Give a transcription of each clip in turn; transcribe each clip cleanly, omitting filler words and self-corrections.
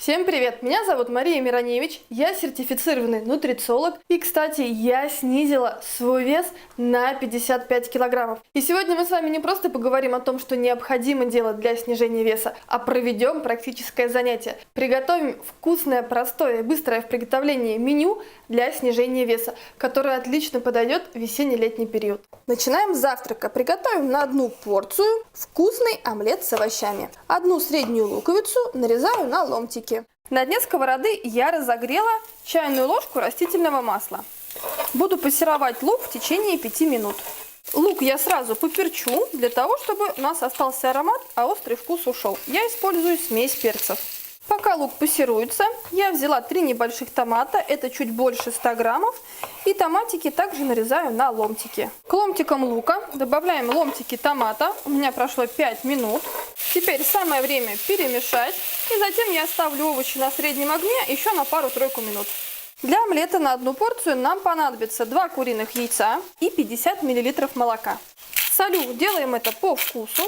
Всем привет! Меня зовут Мария Мироневич, я сертифицированный нутрициолог и, кстати, я снизила свой вес на 55 килограммов. И сегодня мы с вами не просто поговорим о том, что необходимо делать для снижения веса, а проведем практическое занятие. Приготовим вкусное, простое и быстрое в приготовлении меню для снижения веса, которое отлично подойдет в весенне-летний период. Начинаем с завтрака. Приготовим на одну порцию вкусный омлет с овощами. Одну среднюю луковицу нарезаю на ломтики. На дне сковороды я разогрела чайную ложку растительного масла. Буду пассеровать лук в течение 5 минут. Лук я сразу поперчу, для того, чтобы у нас остался аромат, а острый вкус ушел. Я использую смесь перцев. Пока лук пассируется, я взяла 3 небольших томата, это чуть больше 100 граммов, и томатики также нарезаю на ломтики. К ломтикам лука добавляем ломтики томата, у меня прошло 5 минут. Теперь самое время перемешать, и затем я оставлю овощи на среднем огне еще на пару-тройку минут. Для омлета на одну порцию нам понадобится 2 куриных яйца и 50 мл молока. Солю, делаем это по вкусу.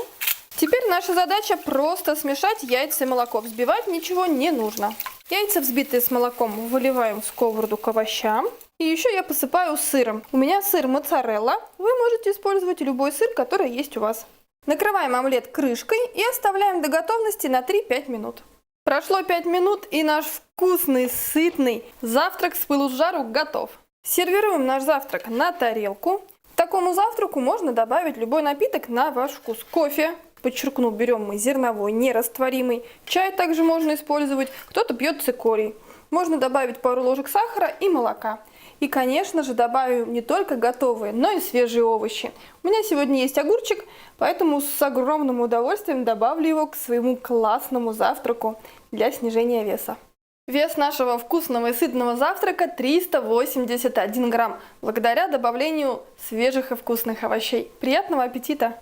Теперь наша задача просто смешать яйца и молоко, взбивать ничего не нужно. Яйца, взбитые с молоком, выливаем в сковороду к овощам. И еще я посыпаю сыром. У меня сыр моцарелла, вы можете использовать любой сыр, который есть у вас. Накрываем омлет крышкой и оставляем до готовности на 3-5 минут. Прошло 5 минут, и наш вкусный, сытный завтрак с пылу с жару готов. Сервируем наш завтрак на тарелку. К такому завтраку можно добавить любой напиток на ваш вкус. Кофе, подчеркну, берем мы зерновой, нерастворимый. Чай также можно использовать, кто-то пьет цикорий. Можно добавить пару ложек сахара и молока. И, конечно же, добавим не только готовые, но и свежие овощи. У меня сегодня есть огурчик, поэтому с огромным удовольствием добавлю его к своему классному завтраку для снижения веса. Вес нашего вкусного и сытного завтрака 381 грамм, благодаря добавлению свежих и вкусных овощей. Приятного аппетита!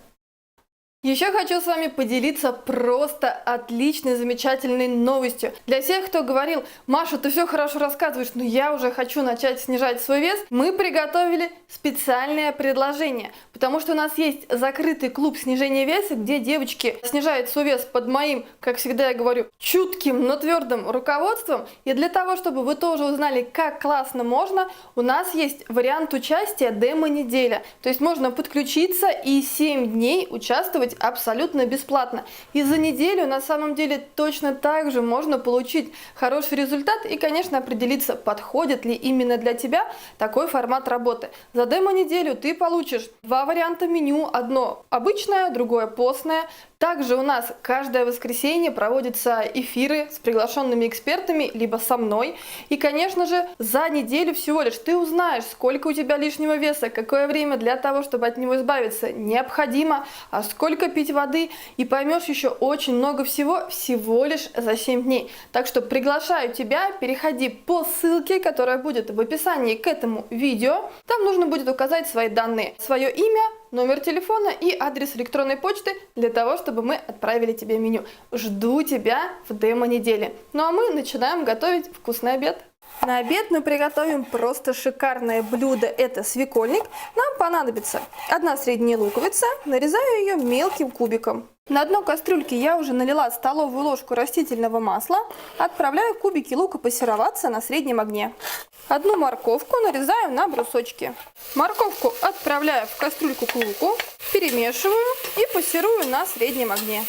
Еще хочу с вами поделиться просто отличной, замечательной новостью. Для всех, кто говорил: Маша, ты все хорошо рассказываешь, но я уже хочу начать снижать свой вес, мы приготовили специальное предложение. Потому что у нас есть закрытый клуб снижения веса, где девочки снижают свой вес под моим, как всегда я говорю, чутким, но твердым руководством. И для того, чтобы вы тоже узнали, как классно можно, у нас есть вариант участия демо-неделя. То есть можно подключиться и 7 дней участвовать абсолютно бесплатно. И за неделю на самом деле точно так же можно получить хороший результат и, конечно, определиться, подходит ли именно для тебя такой формат работы. За демо-неделю ты получишь 2 варианта меню, одно обычное, другое постное. Также у нас каждое воскресенье проводятся эфиры с приглашенными экспертами, либо со мной. И, конечно же, за неделю всего лишь ты узнаешь, сколько у тебя лишнего веса, какое время для того, чтобы от него избавиться, необходимо, а сколько пить воды. И поймешь еще очень много всего лишь за 7 дней. Так что приглашаю тебя, переходи по ссылке, которая будет в описании к этому видео. Там нужно будет указать свои данные, свое имя, номер телефона и адрес электронной почты для того, чтобы мы отправили тебе меню. Жду тебя в демо-неделе. Ну а мы начинаем готовить вкусный обед. На обед мы приготовим просто шикарное блюдо, это свекольник. Нам понадобится 1 средняя луковица, нарезаю ее мелким кубиком. На дно кастрюльки я уже налила столовую ложку растительного масла, отправляю кубики лука пассероваться на среднем огне. 1 морковку нарезаю на брусочки. Морковку отправляю в кастрюльку к луку, перемешиваю и пассерую на среднем огне.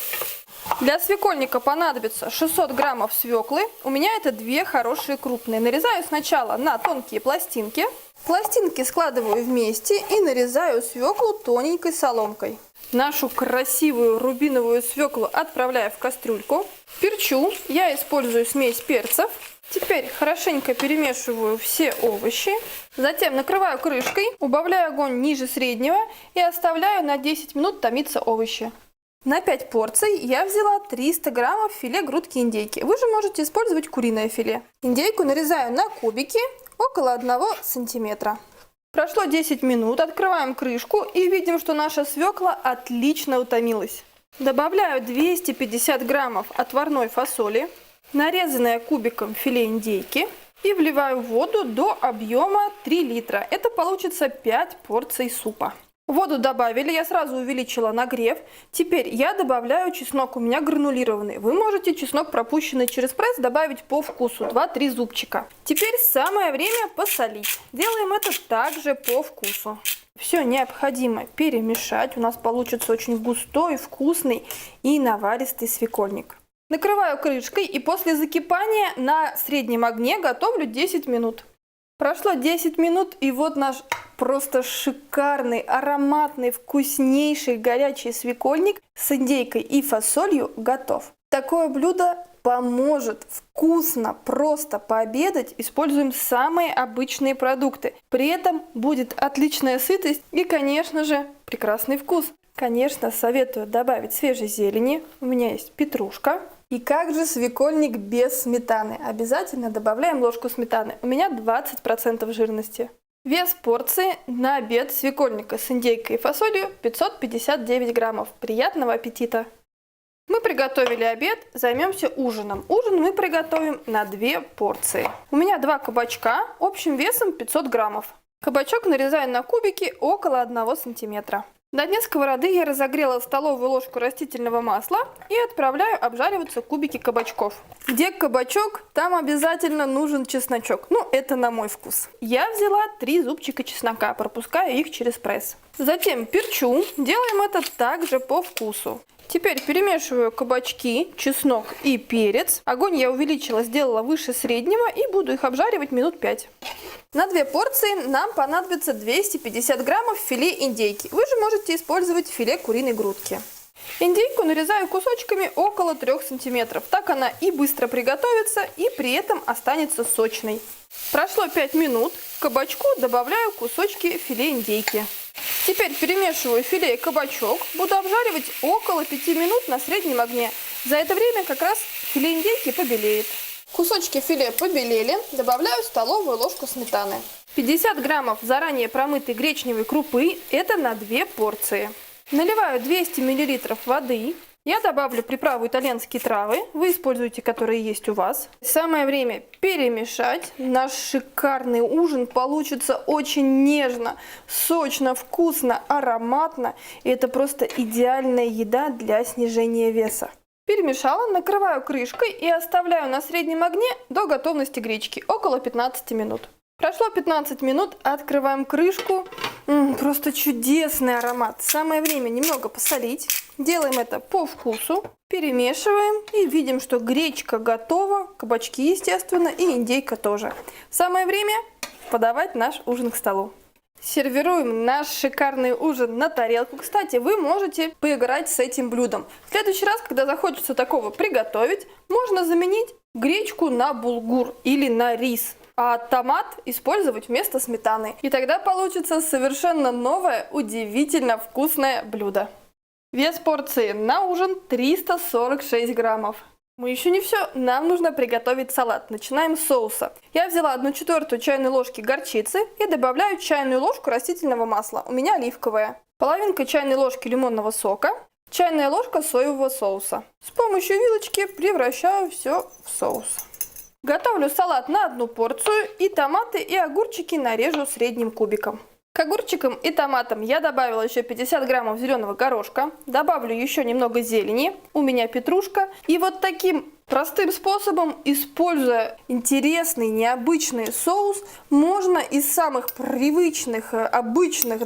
Для свекольника понадобится 600 граммов свеклы, у меня это 2 хорошие крупные. Нарезаю сначала на тонкие пластинки. Пластинки складываю вместе и нарезаю свеклу тоненькой соломкой. Нашу красивую рубиновую свеклу отправляю в кастрюльку. Перчу, я использую смесь перцев. Теперь хорошенько перемешиваю все овощи. Затем накрываю крышкой, убавляю огонь ниже среднего и оставляю на 10 минут томиться овощи. На 5 порций я взяла 300 граммов филе грудки индейки. Вы же можете использовать куриное филе. Индейку нарезаю на кубики около 1 сантиметра. Прошло 10 минут, открываем крышку и видим, что наша свекла отлично утомилась. Добавляю 250 граммов отварной фасоли, нарезанное кубиком филе индейки, и вливаю воду до объема 3 литра. Это получится 5 порций супа. Воду добавили, я сразу увеличила нагрев. Теперь я добавляю чеснок, у меня гранулированный. Вы можете чеснок, пропущенный через пресс, добавить по вкусу, 2-3 зубчика. Теперь самое время посолить. Делаем это также по вкусу. Все необходимо перемешать, у нас получится очень густой, вкусный и наваристый свекольник. Накрываю крышкой и после закипания на среднем огне готовлю 10 минут. Прошло 10 минут, и вот наш просто шикарный, ароматный, вкуснейший горячий свекольник с индейкой и фасолью готов. Такое блюдо поможет вкусно, просто пообедать. Используем самые обычные продукты. При этом будет отличная сытость и, конечно же, прекрасный вкус. Конечно, советую добавить свежей зелени. У меня есть петрушка. И как же свекольник без сметаны? Обязательно добавляем ложку сметаны. У меня 20% жирности. Вес порции на обед свекольника с индейкой и фасолью 559 граммов. Приятного аппетита! Мы приготовили обед, займемся ужином. Ужин мы приготовим на 2 порции. У меня 2 кабачка общим весом 500 граммов. Кабачок нарезаю на кубики около 1 сантиметра. На дне сковороды я разогрела столовую ложку растительного масла и отправляю обжариваться кубики кабачков. Где кабачок, там обязательно нужен чесночок. Ну, это на мой вкус. Я взяла 3 зубчика чеснока, пропускаю их через пресс. Затем перчу. Делаем это также по вкусу. Теперь перемешиваю кабачки, чеснок и перец. Огонь я увеличила, сделала выше среднего и буду их обжаривать минут 5. На 2 порции нам понадобится 250 граммов филе индейки. Вы же можете использовать филе куриной грудки. Индейку нарезаю кусочками около 3 сантиметров. Так она и быстро приготовится, и при этом останется сочной. Прошло 5 минут. К кабачку добавляю кусочки филе индейки. Теперь перемешиваю филе и кабачок. Буду обжаривать около 5 минут на среднем огне. За это время как раз филе индейки побелеет. Кусочки филе побелели. Добавляю столовую ложку сметаны. 50 граммов заранее промытой гречневой крупы. Это на 2 порции. Наливаю 200 мл воды. Я добавлю приправу итальянские травы. Вы используете, которые есть у вас. Самое время перемешать. Наш шикарный ужин получится очень нежно, сочно, вкусно, ароматно. И это просто идеальная еда для снижения веса. Перемешала, накрываю крышкой и оставляю на среднем огне до готовности гречки, около 15 минут. Прошло 15 минут, открываем крышку. Просто чудесный аромат. Самое время немного посолить. Делаем это по вкусу. Перемешиваем и видим, что гречка готова, кабачки, естественно, и индейка тоже. Самое время подавать наш ужин к столу. Сервируем наш шикарный ужин на тарелку. Кстати, вы можете поиграть с этим блюдом. В следующий раз, когда захочется такого приготовить, можно заменить гречку на булгур или на рис, а томат использовать вместо сметаны. И тогда получится совершенно новое, удивительно вкусное блюдо. Вес порции на ужин 346 граммов. Мы еще не все, нам нужно приготовить салат. Начинаем с соуса. Я взяла 1/4 чайной ложки горчицы и добавляю чайную ложку растительного масла. У меня оливковое. Половинка чайной ложки лимонного сока. Чайная ложка соевого соуса. С помощью вилочки превращаю все в соус. Готовлю салат на 1 порцию и томаты и огурчики нарежу средним кубиком. К огурчикам и томатам я добавила еще 50 граммов зеленого горошка. Добавлю еще немного зелени. У меня петрушка. И вот таким простым способом, используя интересный, необычный соус, можно из самых привычных, обычных,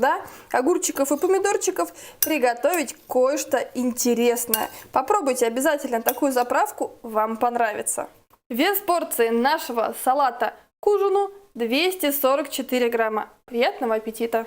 огурчиков и помидорчиков приготовить кое-что интересное. Попробуйте обязательно такую заправку, вам понравится. Вес порции нашего салата к ужину 244 грамма. Приятного аппетита!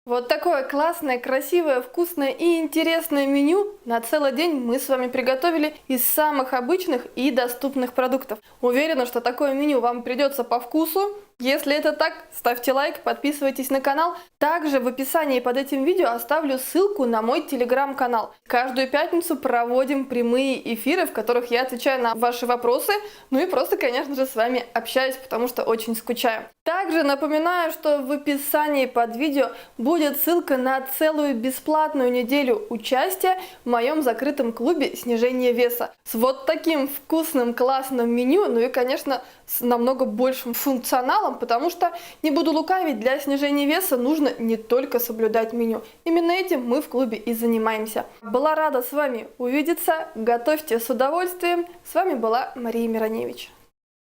Вот такое классное, красивое, вкусное и интересное меню на целый день мы с вами приготовили из самых обычных и доступных продуктов. Уверена, что такое меню вам придется по вкусу. Если это так, ставьте лайк, подписывайтесь на канал. Также в описании под этим видео оставлю ссылку на мой телеграм-канал. Каждую пятницу проводим прямые эфиры, в которых я отвечаю на ваши вопросы. Ну и просто, конечно же, с вами общаюсь, потому что очень скучаю. Также напоминаю, что в описании под видео будет ссылка на целую бесплатную неделю участия в моем закрытом клубе снижения веса. С вот таким вкусным, классным меню, ну и, конечно, с намного большим функционалом, каналом, потому что, не буду лукавить, для снижения веса нужно не только соблюдать меню. Именно этим мы в клубе и занимаемся. Была рада с вами увидеться, готовьте с удовольствием. С вами была Мария Мироневич.